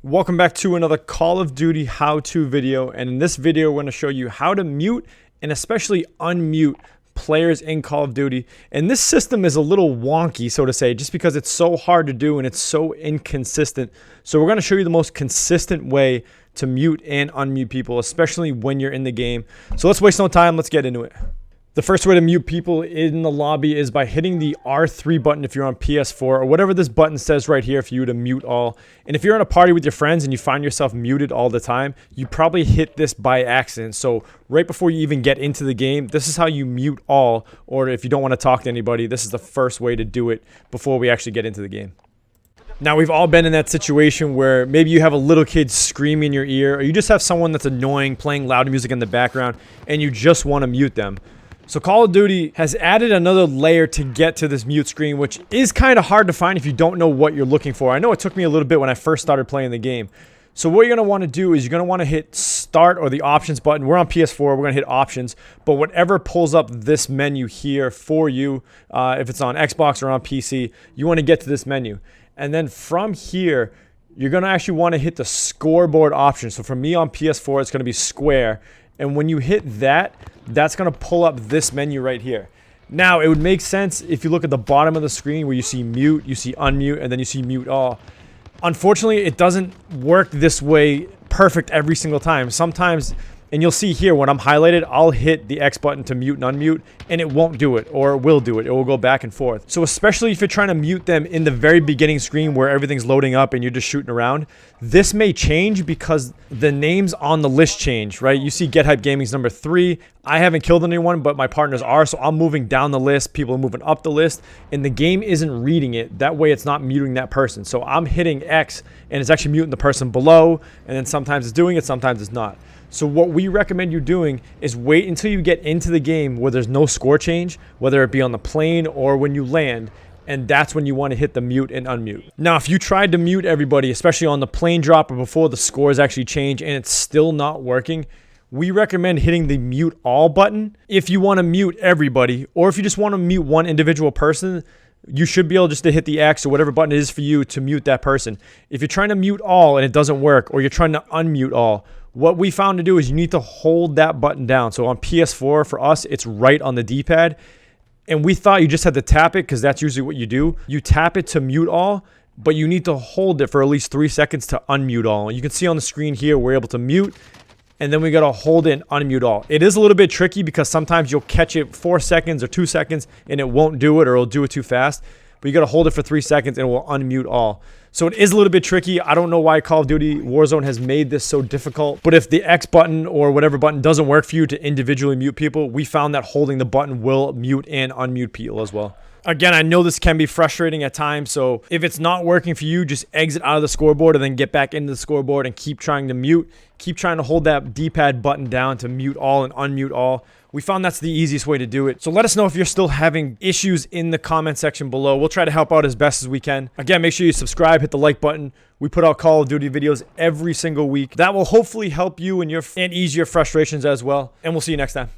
Welcome back to another Call of Duty how-to video, and in this video we're going to show you how to mute and especially unmute players in Call of Duty. And this system is a little wonky, so to say, just because it's so hard to do and it's so inconsistent. So we're going to show you the most consistent way to mute and unmute people, especially when you're in the game. So let's waste no time, let's get into it. The first way to mute people in the lobby is by hitting the R3 button if you're on PS4, or whatever this button says right here for you to mute all. And if you're in a party with your friends and you find yourself muted all the time, you probably hit this by accident. So right before you even get into the game, this is how you mute all, or if you don't want to talk to anybody, this is the first way to do it before we actually get into the game. Now, we've all been in that situation where maybe you have a little kid screaming in your ear, or you just have someone that's annoying playing loud music in the background, and you just want to mute them. So Call of Duty has added another layer to get to this mute screen, which is kind of hard to find if you don't know what you're looking for. I know it took me a little bit when I first started playing the game. So what you're going to want to do is you're going to want to hit start or the options button. We're on PS4, we're going to hit options, but whatever pulls up this menu here for you, if it's on Xbox or on PC, you want to get to this menu. And then from here, you're going to actually want to hit the scoreboard option. So for me on PS4, it's going to be square. And when you hit that, that's going to pull up this menu right here. Now, it would make sense if you look at the bottom of the screen where you see mute, you see unmute, and then you see mute all. Unfortunately, it doesn't work this way perfect every single time. Sometimes, and you'll see here when I'm highlighted, I'll hit the X button to mute and unmute, and it won't do it, or it will do it. It will go back and forth. So especially if you're trying to mute them in the very beginning screen where everything's loading up and you're just shooting around, this may change because the names on the list change, right? You see Get Hype Gaming's number 3. I haven't killed anyone, but my partners are, so I'm moving down the list. People are moving up the list, and the game isn't reading it. That way, it's not muting that person. So I'm hitting X, and it's actually muting the person below, and then sometimes it's doing it, sometimes it's not. So what we recommend you doing is wait until you get into the game where there's no score change, whether it be on the plane or when you land, and that's when you want to hit the mute and unmute. Now, if you tried to mute everybody, especially on the plane drop or before the scores actually change and it's still not working, we recommend hitting the mute all button if you want to mute everybody, or if you just want to mute one individual person. You should be able just to hit the X or whatever button it is for you to mute that person. If you're trying to mute all and it doesn't work, or you're trying to unmute all, what we found to do is you need to hold that button down. So on PS4, for us, it's right on the D-pad. And we thought you just had to tap it because that's usually what you do. You tap it to mute all, but you need to hold it for at least 3 seconds to unmute all. And you can see on the screen here, we're able to mute, and then we got to hold it and unmute all. It is a little bit tricky because sometimes you'll catch it 4 seconds or 2 seconds and it won't do it, or it'll do it too fast. But you got to hold it for 3 seconds and it will unmute all. So it is a little bit tricky. I don't know why Call of Duty Warzone has made this so difficult. But if the X button or whatever button doesn't work for you to individually mute people, we found that holding the button will mute and unmute people as well. Again, I know this can be frustrating at times, so if it's not working for you, just exit out of the scoreboard and then get back into the scoreboard and keep trying to mute. Keep trying to hold that D-pad button down to mute all and unmute all. We found that's the easiest way to do it. So let us know if you're still having issues in the comment section below. We'll try to help out as best as we can. Again, make sure you subscribe, hit the like button. We put out Call of Duty videos every single week. That will hopefully help you and ease your frustrations as well. And we'll see you next time.